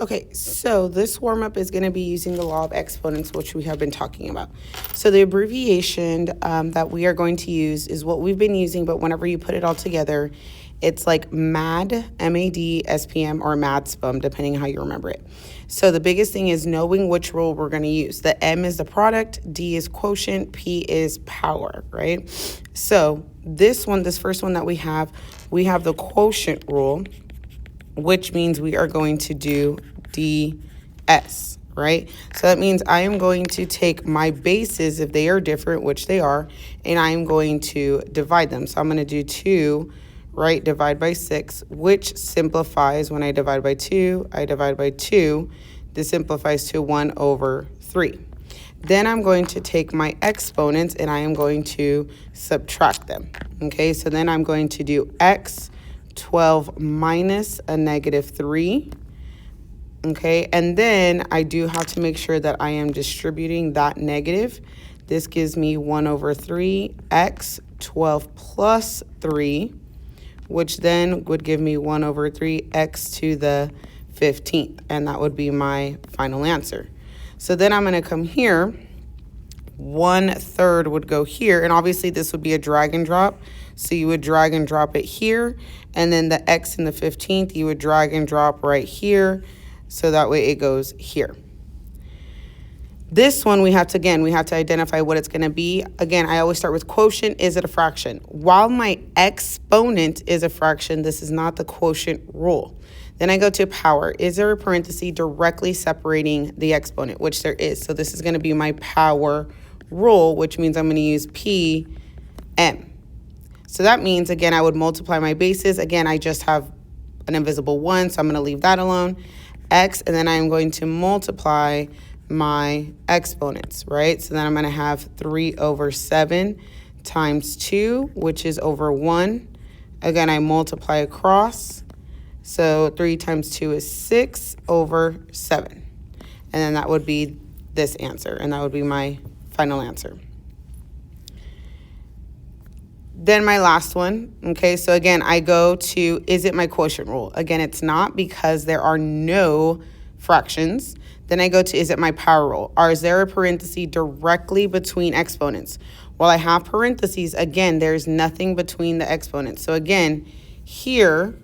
Okay, so this warm-up is going to be using the law of exponents, which we have been talking about. So the abbreviation that we are going to use is what we've been using, but whenever you put it all together, it's like MAD, M-A-D, S-P-M, or MAD-SPM, depending on how you remember it. So the biggest thing is knowing which rule we're going to use. The M is the product, D is quotient, P is power, right? So this first one that we have the quotient rule, which means we are going to do DS, right? So that means I am going to take my bases, if they are different, which they are, and I am going to divide them. So I'm going to do 2, right, divide by 6, which simplifies when I divide by 2, I divide by 2. This simplifies to 1 over 3. Then I'm going to take my exponents and I am going to subtract them, okay? So then I'm going to do x 12 minus a negative 3, okay? And then I do have to make sure that I am distributing that negative. This gives me 1 over 3, x 12 plus 3, which then would give me 1 over 3, x to the 15th, and that would be my final answer. So then I'm going to come here, 1/3 would go here, and obviously this would be a drag and drop. So you would drag and drop it here, and then the x in the 15th, you would drag and drop right here, so that way it goes here. This one we have to identify what it's going to be. Again, I always start with quotient. Is it a fraction? While my exponent is a fraction, this is not the quotient rule. Then I go to power. Is there a parenthesis directly separating the exponent? Which there is. So this is going to be my power rule, which means I'm going to use PM. So that means, again, I would multiply my bases. Again, I just have an invisible 1, so I'm going to leave that alone. X, and then I'm going to multiply my exponents, right? So then I'm going to have 3 over 7 times 2, which is over 1. Again, I multiply across. So 3 times 2 is 6 over 7. And then that would be this answer, and that would be my final answer. Then my last one, okay, so again, I go to, is it my quotient rule? Again, it's not because there are no fractions. Then I go to, is it my power rule? Or is there a parenthesis directly between exponents? While I have parentheses, again, there's nothing between the exponents. So again, here,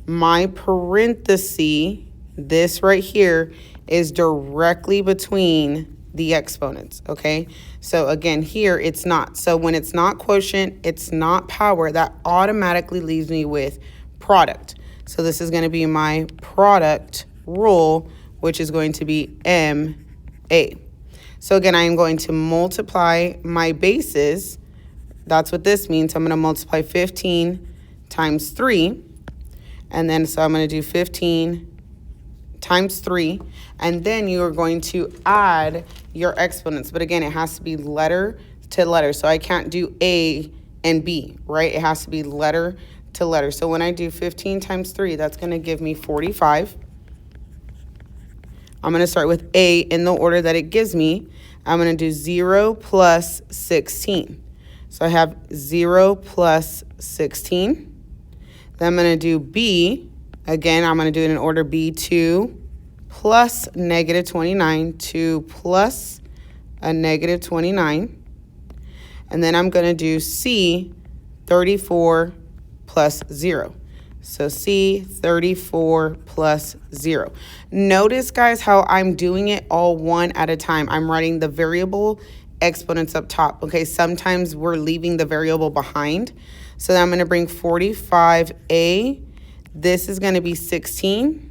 my parenthesis, this right here, is directly between the exponents, okay? So again, here it's not. So when it's not quotient, it's not power, that automatically leaves me with product. So this is going to be my product rule, which is going to be MA. So again, I am going to multiply my bases. That's what this means. I'm going to multiply 15 times 3. And then so I'm going to do 15 times 3, and then you are going to add your exponents. But again, it has to be letter to letter. So I can't do A and B, right? It has to be letter to letter. So when I do 15 times 3, that's going to give me 45. I'm going to start with A in the order that it gives me. I'm going to do 0 plus 16. So I have 0 plus 16. Then I'm going to do B. Again, I'm going to do it in order B, 2 plus negative 29, 2 plus a negative 29. And then I'm going to do C, 34 plus 0. So C, 34 plus 0. Notice, guys, how I'm doing it all one at a time. I'm writing the variable exponents up top. Okay, sometimes we're leaving the variable behind. So then I'm going to bring 45A. This is going to be 16.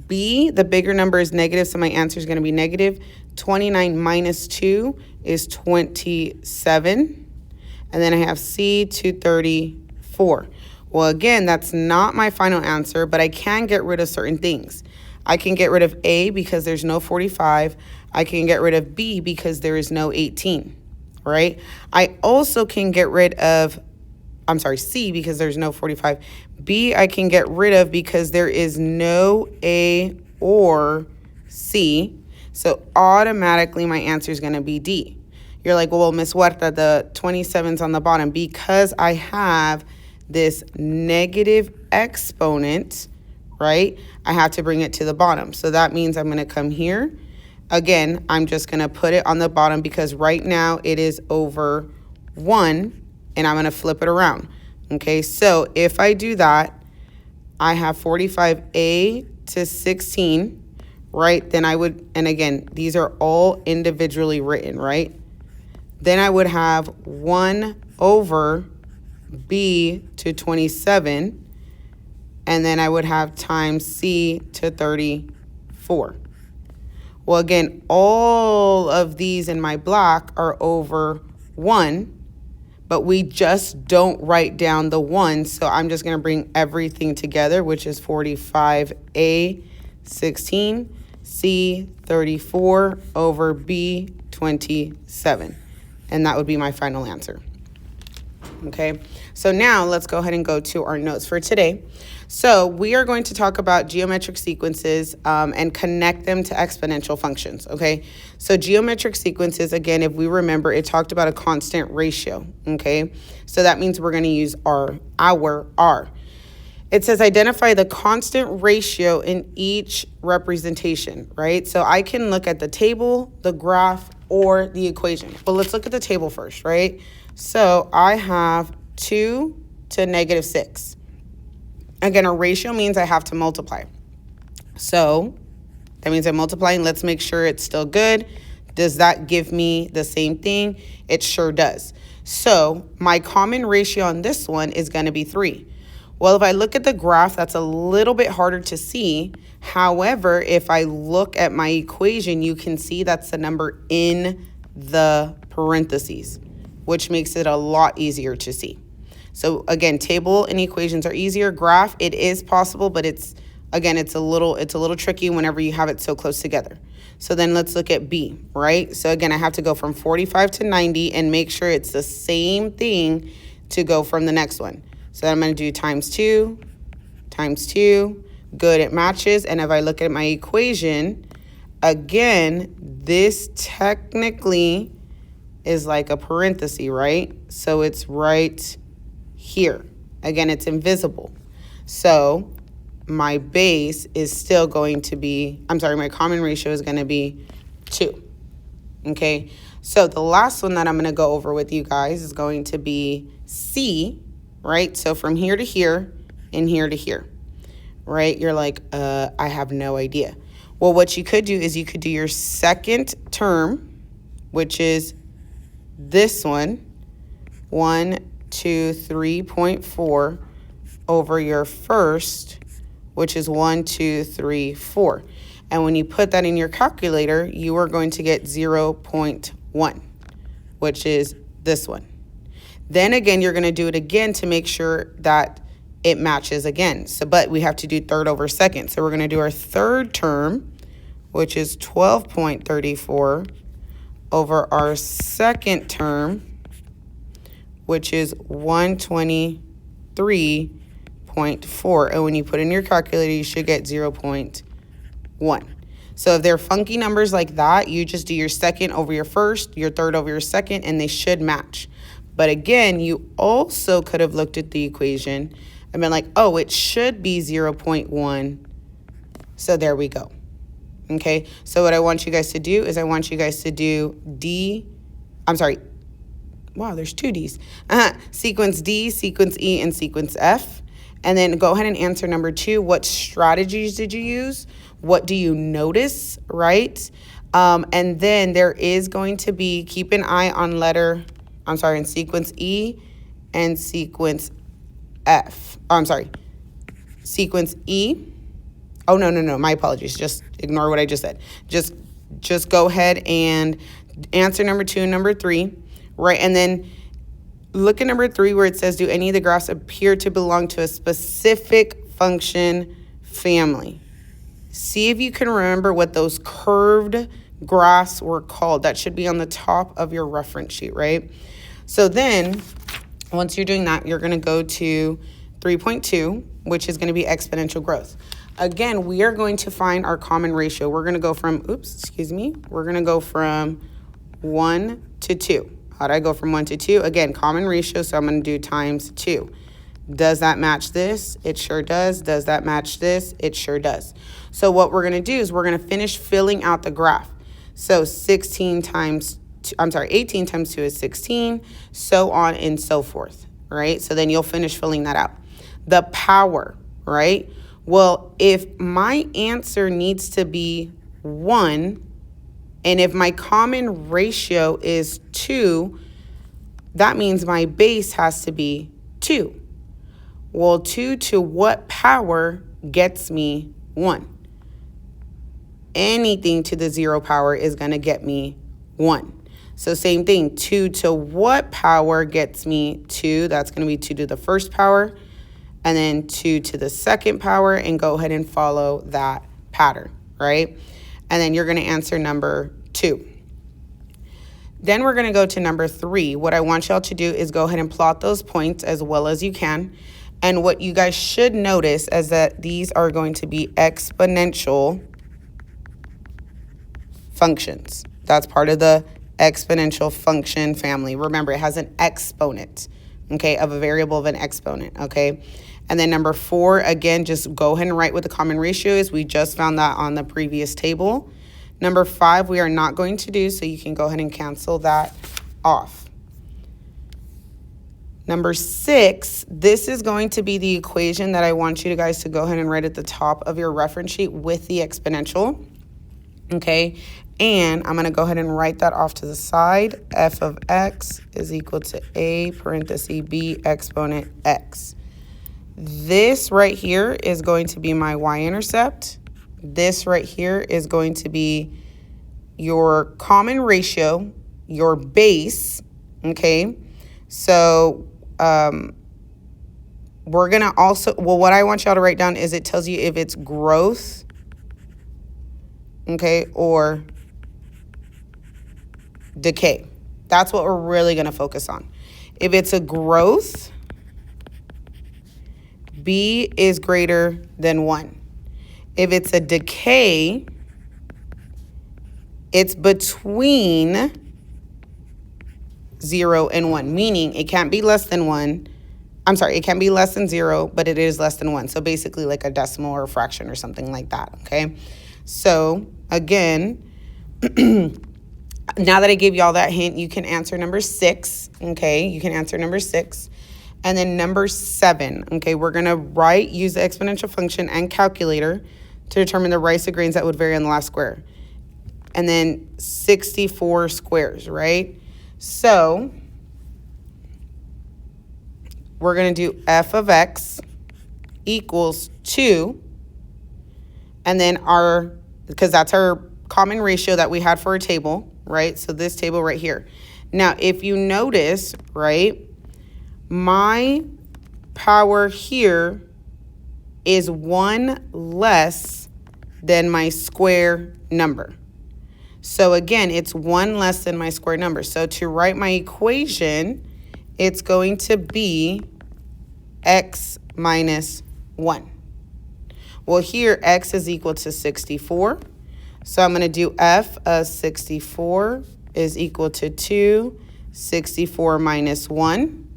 B, the bigger number is negative, so my answer is going to be negative. 29 minus 2 is 27. And then I have C, 234. Well, again, that's not my final answer, but I can get rid of certain things. I can get rid of A because there's no 45. I can get rid of B because there is no 18, right? I also can get rid of, C because there's no 45. B I can get rid of because there is no A or C. So automatically my answer is going to be D. You're like, well, Miss Huerta, the 27's on the bottom. Because I have this negative exponent, right? I have to bring it to the bottom. So that means I'm going to come here. Again, I'm just going to put it on the bottom because right now it is over 1, and I'm going to flip it around. Okay, so if I do that, I have 45A to 16, right? Then I would, and again, these are all individually written, right? Then I would have 1 over B to 27, and then I would have times C to 34. Well, again, all of these in my block are over 1, but we just don't write down the 1, so I'm just going to bring everything together, which is 45A 16, C 34 over B 27. And that would be my final answer. Okay, so now let's go ahead and go to our notes for today. So we are going to talk about geometric sequences and connect them to exponential functions, okay? So geometric sequences, again, if we remember, it talked about a constant ratio, okay? So that means we're going to use our R. It says identify the constant ratio in each representation, right? So I can look at the table, the graph, or the equation. But let's look at the table first, right? So I have 2 to negative 6. Again, a ratio means I have to multiply. So that means I'm multiplying. Let's make sure it's still good. Does that give me the same thing? It sure does. So my common ratio on this one is going to be 3. Well, if I look at the graph, that's a little bit harder to see. However, if I look at my equation, you can see that's the number in the parentheses, which makes it a lot easier to see. So again, table and equations are easier. Graph, it is possible, but it's a little tricky whenever you have it so close together. So then let's look at B, right? So again, I have to go from 45 to 90 and make sure it's the same thing to go from the next one. So I'm going to do times 2, times 2. Good, it matches. And if I look at my equation, again, this technically is like a parenthesis, right? So it's right here. Again, it's invisible. So my base is still going to be, my common ratio is going to be 2. Okay, so the last one that I'm going to go over with you guys is going to be C, right? So from here to here and here to here, right? You're like, I have no idea. Well, what you could do is you could do your second term, which is this one, 1, 2, 3.4 over your first, which is 1, 2, 3, 4. And when you put that in your calculator, you are going to get 0.1, which is this one. Then again, you're going to do it again to make sure that it matches again. So, but we have to do third over second. So we're going to do our third term, which is 12.34 over our second term, which is 123.4. And when you put in your calculator, you should get 0.1. So if they're funky numbers like that, you just do your second over your first, your third over your second, and they should match. But again, you also could have looked at the equation and been like, oh, it should be 0.1. So there we go. Okay, so what I want you guys to do is I want you guys to do there's 2 Ds. Sequence D, sequence E, and sequence F. And then go ahead and answer number 2. What strategies did you use? What do you notice, right? And then there is going to be, keep an eye on in sequence E and sequence F. Sequence E. Oh, no, my apologies. Just ignore what I just said. Just go ahead and answer number 2 and number 3, right? And then look at number 3 where it says, do any of the graphs appear to belong to a specific function family? See if you can remember what those curved graphs were called. That should be on the top of your reference sheet, right? So then, once you're doing that, you're going to go to 3.2, which is going to be exponential growth. Again, we are going to find our common ratio. We're going to go from, we're going to go from 1 to 2. How do I go from 1 to 2? Again, common ratio, so I'm going to do times 2. Does that match this? It sure does. Does that match this? It sure does. So what we're going to do is we're going to finish filling out the graph. So 18 times 2 is 16, so on and so forth, right? So then you'll finish filling that out. The power, right? Well, if my answer needs to be 1, and if my common ratio is 2, that means my base has to be 2. Well, 2 to what power gets me 1? Anything to the 0 power is going to get me 1. So same thing, 2 to what power gets me 2? That's going to be 2 to the first power, and then 2 to the second power, and go ahead and follow that pattern, right? And then you're going to answer number 2. Then we're going to go to number 3. What I want y'all to do is go ahead and plot those points as well as you can. And what you guys should notice is that these are going to be exponential functions. That's part of the exponential function family. Remember, it has an exponent, okay, of a variable of an exponent, okay? And then number 4, again, just go ahead and write what the common ratio is. We just found that on the previous table. Number 5, we are not going to do, so you can go ahead and cancel that off. Number 6, this is going to be the equation that I want you guys to go ahead and write at the top of your reference sheet with the exponential, okay? And I'm going to go ahead and write that off to the side. F of x is equal to a parenthesis b exponent x. This right here is going to be my y-intercept. This right here is going to be your common ratio, your base, okay? So we're going to also, well, what I want y'all to write down is it tells you if it's growth, okay, or decay. That's what we're really going to focus on. If it's a growth, b is greater than 1. If it's a decay, it's between 0 and 1, meaning it can't be less than 1. I'm sorry, it can be less than 0, but it is less than 1. So basically like a decimal or a fraction or something like that, okay? So again, now that I gave you all that hint, you can answer number 6, okay? You can answer number 6. And then number 7, okay, we're going to use the exponential function and calculator to determine the rice of grains that would vary on the last square. And then 64 squares, right? So we're going to do f of x equals 2. And then because that's our common ratio that we had for a table, right? So this table right here. Now, if you notice, right, my power here is 1 less than my square number. So again, it's 1 less than my square number. So to write my equation, it's going to be x minus 1. Well, here x is equal to 64. So I'm going to do f of 64 is equal to 2, 64 minus 1.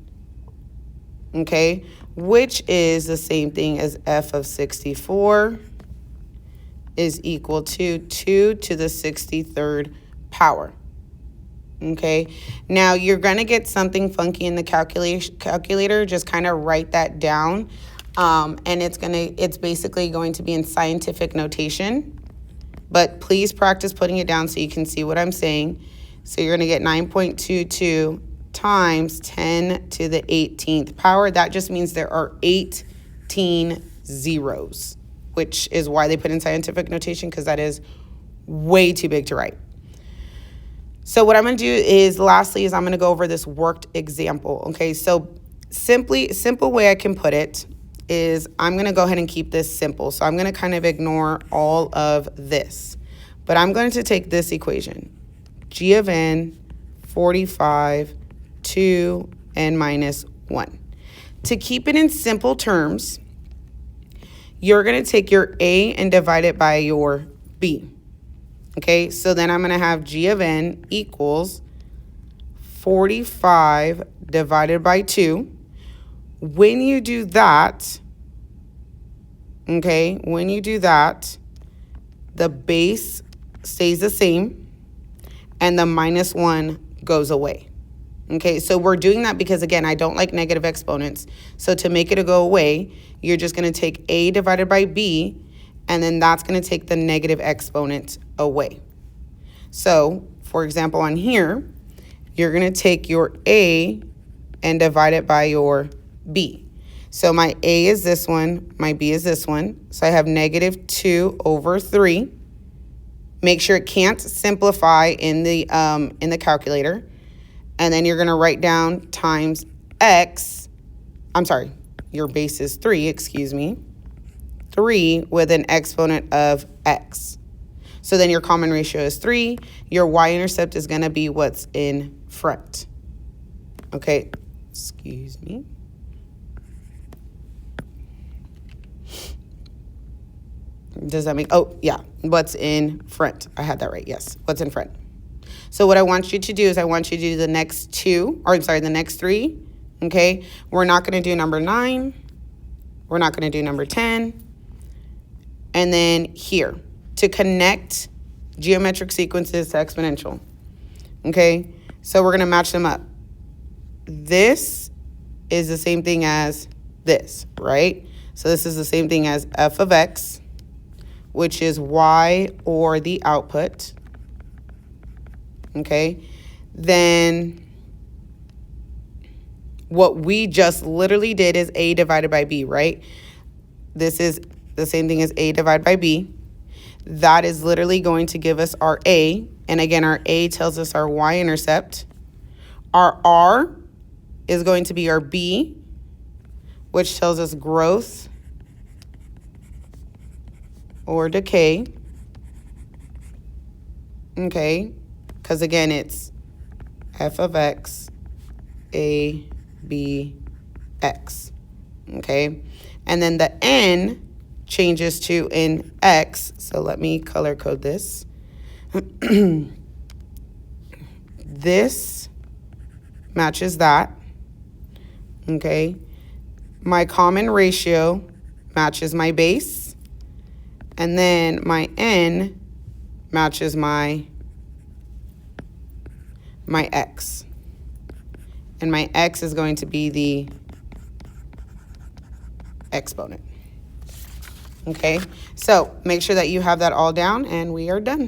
Okay, which is the same thing as f of 64 is equal to 2 to the 63rd power. Okay, now you're going to get something funky in the calculator. Just kind of write that down. And it's basically going to be in scientific notation. But please practice putting it down so you can see what I'm saying. So you're going to get 9.22 times 10 to the 18th power. That just means there are 18 zeros, which is why they put in scientific notation, because that is way too big to write. So what I'm going to do is, lastly, I'm going to go over this worked example. Okay, so simple way I can put it is I'm going to go ahead and keep this simple. So I'm going to kind of ignore all of this. But I'm going to take this equation, g of n, 45, 2, n minus 1. To keep it in simple terms, you're going to take your a and divide it by your b. Okay, so then I'm going to have g of n equals 45 divided by 2, When you do that, okay, when you do that, the base stays the same and the -1 goes away. Okay, so we're doing that because, again, I don't like negative exponents. So to make it go away, you're just going to take a divided by b, and then that's going to take the negative exponent away. So, for example, on here, you're going to take your a and divide it by your b. So my a is this one, my b is this one. So I have -2 over 3. Make sure it can't simplify in the calculator. And then you're going to write down times x. I'm sorry, your base is 3, excuse me. 3 with an exponent of x. So then your common ratio is 3. Your y-intercept is going to be what's in front. Okay, excuse me. Does that make, oh, yeah, what's in front. I had that right, yes, what's in front. So what I want you to do is I want you to do the next the next 3, okay? We're not going to do number 9. We're not going to do number 10. And then here, to connect geometric sequences to exponential, okay? So we're going to match them up. This is the same thing as this, right? So this is the same thing as f of x, which is y or the output. Okay, then what we just literally did is a divided by b, right? This is the same thing as a divided by b. That is literally going to give us our a. And again, our a tells us our y-intercept. Our r is going to be our b, which tells us growth or decay. Okay. Because again, it's f of x, a, b, x, okay? And then the n changes to in x, so let me color code this. This matches that, okay? My common ratio matches my base, and then my n matches my x. And my x is going to be the exponent. Okay, so make sure that you have that all down, and we are done.